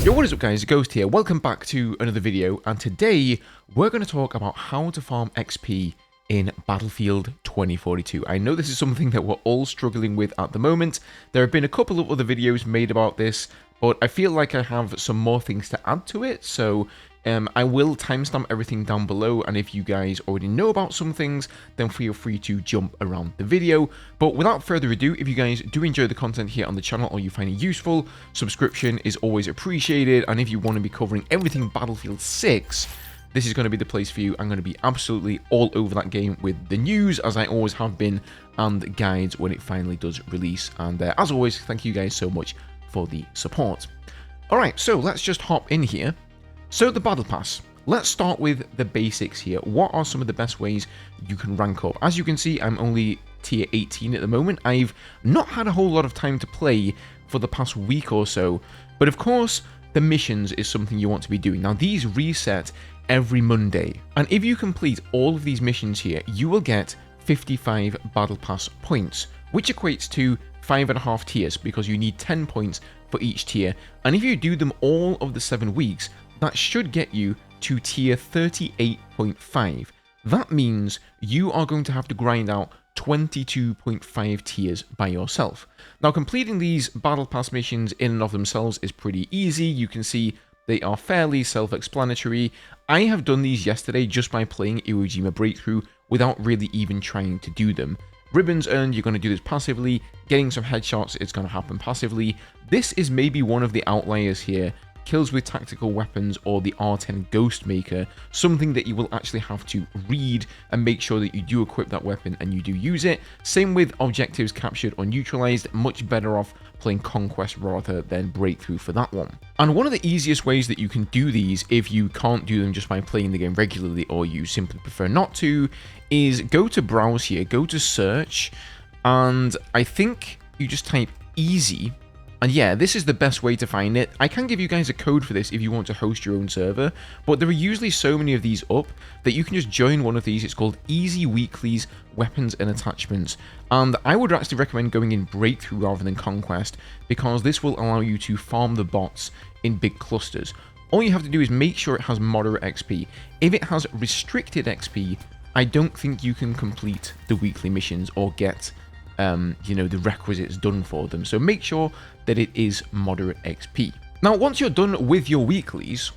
Yo, what is up guys, Ghost here, welcome back to another video, and today we're going to talk about how to farm XP in Battlefield 2042. I know this is something that we're all struggling with at the moment. There have been a couple of other videos made about this, but I feel like I have some more things to add to it, so I will timestamp everything down below, and if you guys already know about some things, then feel free to jump around the video. But without further ado, if you guys do enjoy the content here on the channel or you find it useful, subscription is always appreciated, and if you want to be covering everything Battlefield 6, this is going to be the place for you. I'm going to be absolutely all over that game with the news, as I always have been, and guides when it finally does release. And as always, thank you guys so much for the support. Alright, so let's just hop in here. So the Battle Pass, let's start with the basics here. What are some of the best ways you can rank up? As you can see, I'm only tier 18 at the moment. I've not had a whole lot of time to play for the past week or so, but of course, the missions is something you want to be doing. Now, these reset every Monday, and if you complete all of these missions here, you will get 55 Battle Pass points, which equates to 5.5 tiers, because you need 10 points for each tier, and if you do them all of the 7 weeks, that should get you to tier 38.5. That means you are going to have to grind out 22.5 tiers by yourself. Now, completing these Battle Pass missions in and of themselves is pretty easy. You can see they are fairly self-explanatory. I have done these yesterday just by playing Iwo Jima Breakthrough without really even trying to do them. Ribbons earned, you're going to do this passively. Getting some headshots, it's going to happen passively. This is maybe one of the outliers here. Kills with tactical weapons or the R10 Ghost Maker, something that you will actually have to read and make sure that you do equip that weapon and you do use it. Same with objectives captured or neutralized, much better off playing Conquest rather than Breakthrough for that one. And one of the easiest ways that you can do these, if you can't do them just by playing the game regularly or you simply prefer not to, is go to Browse here, go to Search, and I think you just type Easy. And yeah, this is the best way to find it. I can give you guys a code for this if you want to host your own server, but there are usually so many of these up that you can just join one of these. It's called Easy Weeklies, Weapons and Attachments. And I would actually recommend going in Breakthrough rather than Conquest, because this will allow you to farm the bots in big clusters. All you have to do is make sure it has moderate XP. If it has restricted XP, I don't think you can complete the weekly missions or get the requisites done for them. So make sure that it is moderate XP. Now, once you're done with your weeklies,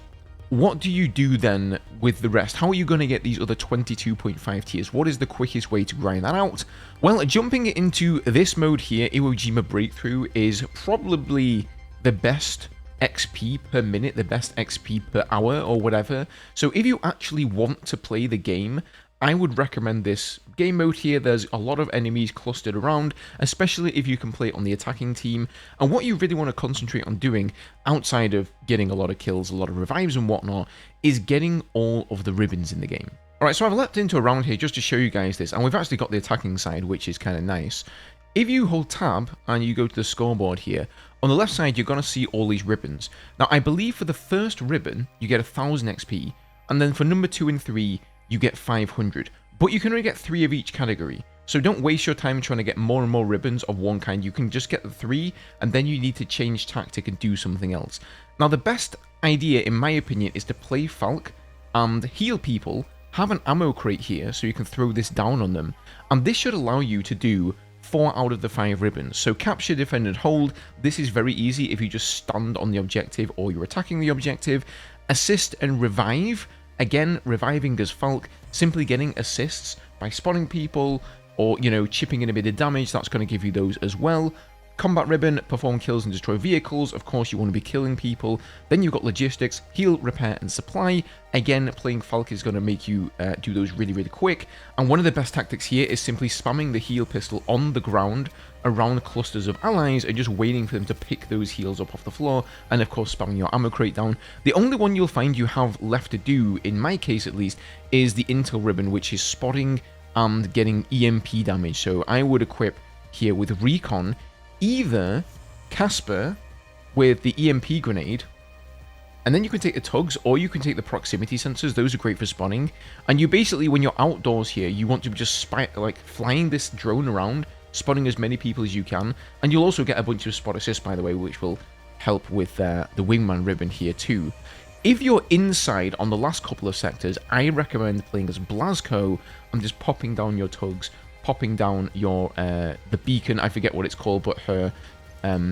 what do you do then with the rest? How are you going to get these other 22.5 tiers? What is the quickest way to grind that out? Well, jumping into this mode here, Iwo Jima Breakthrough, is probably the best XP per minute, the best XP per hour or whatever. So if you actually want to play the game, I would recommend this game mode here. There's a lot of enemies clustered around, especially if you can play it on the attacking team. And what you really want to concentrate on doing, outside of getting a lot of kills, a lot of revives and whatnot, is getting all of the ribbons in the game. Alright, so I've leapt into a round here just to show you guys this, and we've actually got the attacking side, which is kind of nice. If you hold tab and you go to the scoreboard here, on the left side you're going to see all these ribbons. Now, I believe for the first ribbon, you get 1000 XP, and then for number 2 and 3, you get 500, but you can only get 3 of each category. So don't waste your time trying to get more and more ribbons of one kind. You can just get the 3, and then you need to change tactic and do something else. Now, the best idea, in my opinion, is to play Falk and heal people. Have an ammo crate here so you can throw this down on them, and this should allow you to do 4 out of the 5 ribbons. So capture, defend, and hold. This is very easy if you just stand on the objective or you're attacking the objective. Assist and revive. Again, reviving as Falk, simply getting assists by spotting people or, chipping in a bit of damage. That's going to give you those as well. Combat ribbon, perform kills and destroy vehicles. Of course, you want to be killing people. Then you've got logistics, heal, repair, and supply. Again, playing Falk is going to make you do those really, really quick. And one of the best tactics here is simply spamming the heal pistol on the ground around clusters of allies and just waiting for them to pick those heals up off the floor, and of course spamming your ammo crate down. The only one you'll find you have left to do, in my case at least, is the intel ribbon, which is spotting and getting EMP damage. So I would equip here with Recon either Casper with the EMP grenade, and then you can take the tugs, or you can take the proximity sensors. Those are great for spawning. And you basically, when you're outdoors here, you want to just flying this drone around, spotting as many people as you can, and you'll also get a bunch of spot assists, by the way, which will help with the wingman ribbon here too. If you're inside on the last couple of sectors, I recommend playing as Blasco and just popping down your tugs, popping down your the beacon. I forget what it's called, but her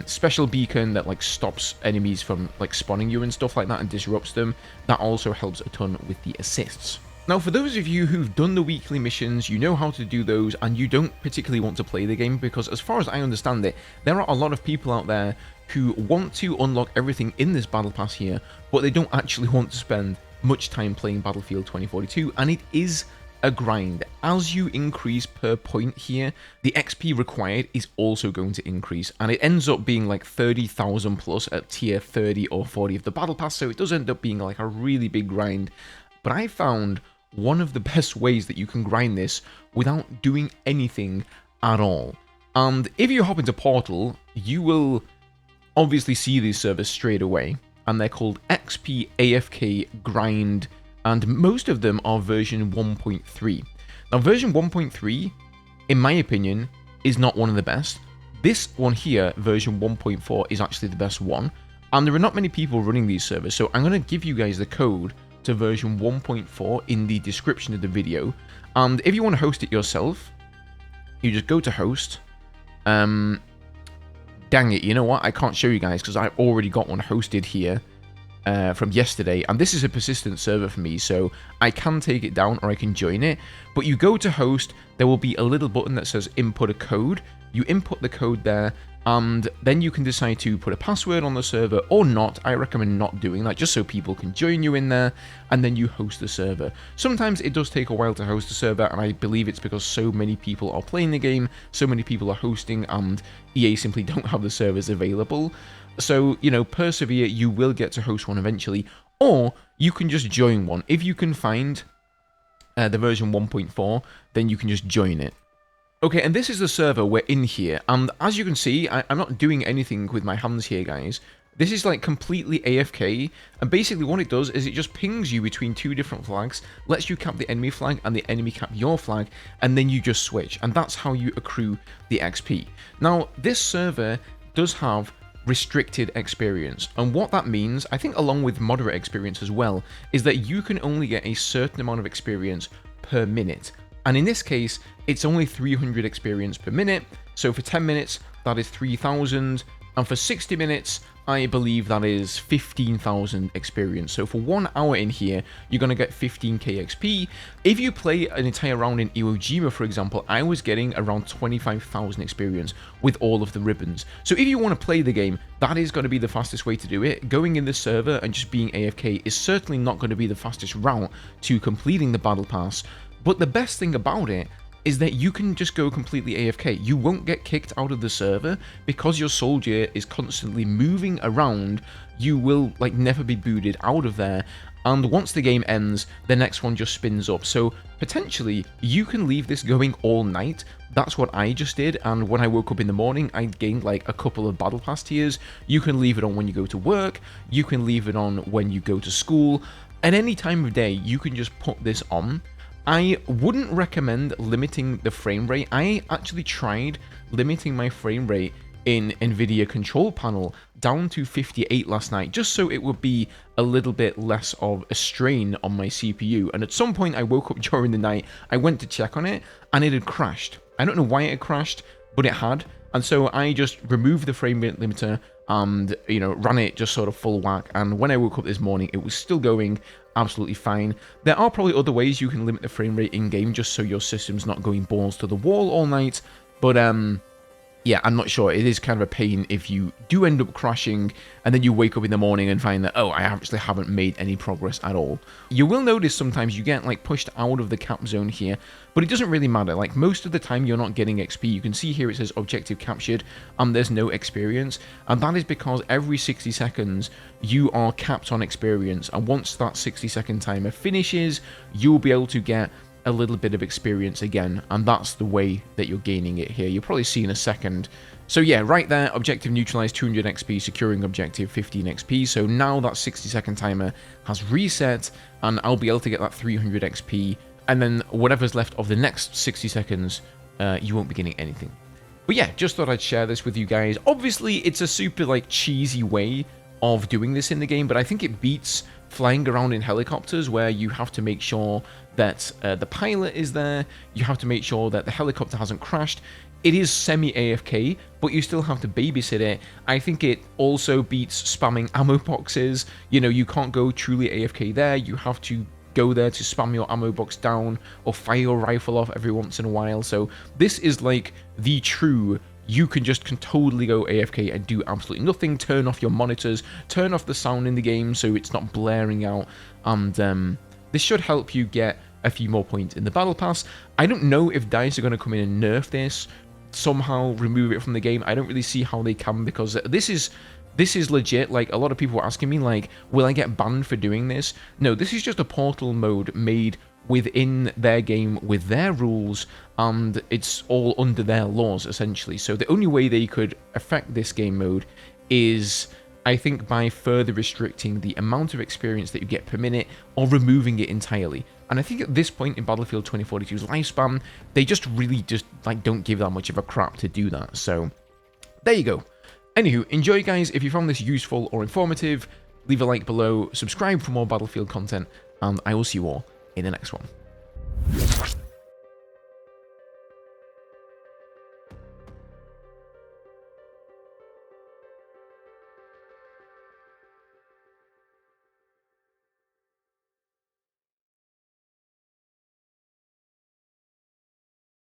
special beacon that like stops enemies from like spawning you and stuff like that and disrupts them. That also helps a ton with the assists. Now, for those of you who've done the weekly missions, you know how to do those, and you don't particularly want to play the game, because as far as I understand it, there are a lot of people out there who want to unlock everything in this battle pass here, but they don't actually want to spend much time playing Battlefield 2042, and it is a grind. As you increase per point here, the XP required is also going to increase, and it ends up being like 30,000 plus at tier 30 or 40 of the battle pass, so it does end up being like a really big grind. But I found one of the best ways that you can grind this without doing anything at all. And if you hop into Portal, you will obviously see these servers straight away, and they're called XP AFK Grind, and most of them are version 1.3. Now, version 1.3, in my opinion, is not one of the best. This one here, version 1.4, is actually the best one, and there are not many people running these servers, so I'm going to give you guys the code to version 1.4 in the description of the video. And if you want to host it yourself, you just go to host. Dang it, you know what? I can't show you guys because I've already got one hosted here from yesterday, and this is a persistent server for me, so I can take it down or I can join it. But you go to host, there will be a little button that says input a code. You input the code there, and then you can decide to put a password on the server or not. I recommend not doing that, just so people can join you in there, and then you host the server. Sometimes it does take a while to host the server, and I believe it's because so many people are playing the game, so many people are hosting, and EA simply don't have the servers available. So, you know, persevere, you will get to host one eventually, or you can just join one. If you can find the version 1.4, then you can just join it. Okay, and this is the server we're in here, and as you can see, I'm not doing anything with my hands here, guys. This is like completely AFK, and basically what it does is it just pings you between two different flags, lets you cap the enemy flag and the enemy cap your flag, and then you just switch, and that's how you accrue the XP. Now, this server does have restricted experience, and what that means, I think along with moderate experience as well, is that you can only get a certain amount of experience per minute. And in this case, it's only 300 experience per minute, so for 10 minutes, that is 3,000, and for 60 minutes, I believe that is 15,000 experience. So for 1 hour in here, you're going to get 15k XP. If you play an entire round in Iwo Jima, for example, I was getting around 25,000 experience with all of the ribbons. So if you want to play the game, that is going to be the fastest way to do it. Going in this server and just being AFK is certainly not going to be the fastest route to completing the Battle Pass. But the best thing about it is that you can just go completely AFK. You won't get kicked out of the server because your soldier is constantly moving around. You will like never be booted out of there, and once the game ends, the next one just spins up. So potentially you can leave this going all night. That's what I just did, and when I woke up in the morning, I gained like a couple of battle pass tiers. You can leave it on when you go to work, you can leave it on when you go to school. At any time of day, you can just put this on. I wouldn't recommend limiting the frame rate. I actually tried limiting my frame rate in NVIDIA control panel down to 58 last night, just so it would be a little bit less of a strain on my CPU. And at some point I woke up during the night, I went to check on it, and it had crashed. I don't know why it had crashed, but it had. And so I just removed the frame rate limiter and, you know, ran it just sort of full whack. And when I woke up this morning, it was still going absolutely fine. There are probably other ways you can limit the frame rate in game just so your system's not going balls to the wall all night, but yeah, I'm not sure. It is kind of a pain if you do end up crashing and then you wake up in the morning and find that, oh, I actually haven't made any progress at all. You will notice sometimes you get like pushed out of the cap zone here, but it doesn't really matter. Like most of the time you're not getting XP. You can see here it says objective captured and there's no experience, and that is because every 60 seconds you are capped on experience, and once that 60-second timer finishes, you'll be able to get a little bit of experience again, and that's the way that you're gaining it here. You'll probably see in a second. So yeah, right there, objective neutralized 200 XP, securing objective 15 XP. So now that 60-second timer has reset, and I'll be able to get that 300 XP, and then whatever's left of the next 60 seconds, you won't be getting anything. But yeah, just thought I'd share this with you guys. Obviously, it's a super, like, cheesy way of doing this in the game, but I think it beats flying around in helicopters where you have to make sure that the pilot is there, you have to make sure that the helicopter hasn't crashed. It is semi-AFK, but you still have to babysit it. I think it also beats spamming ammo boxes. You know, you can't go truly AFK there, you have to go there to spam your ammo box down or fire your rifle off every once in a while. So this is like the true, you can totally go AFK and do absolutely nothing, turn off your monitors, turn off the sound in the game so it's not blaring out, and this should help you get a few more points in the battle pass. I don't know if DICE are going to come in and nerf this, somehow remove it from the game. I don't really see how they can, because this is legit. Like, a lot of people were asking me, like, will I get banned for doing this? No, this is just a portal mode made within their game with their rules, and it's all under their laws, essentially. So the only way they could affect this game mode is, I think, by further restricting the amount of experience that you get per minute or removing it entirely. And I think at this point in Battlefield 2042's lifespan, they just really like don't give that much of a crap to do that. So there you go. Anywho, enjoy, guys. If you found this useful or informative, leave a like below, subscribe for more Battlefield content, and I will see you all in the next one.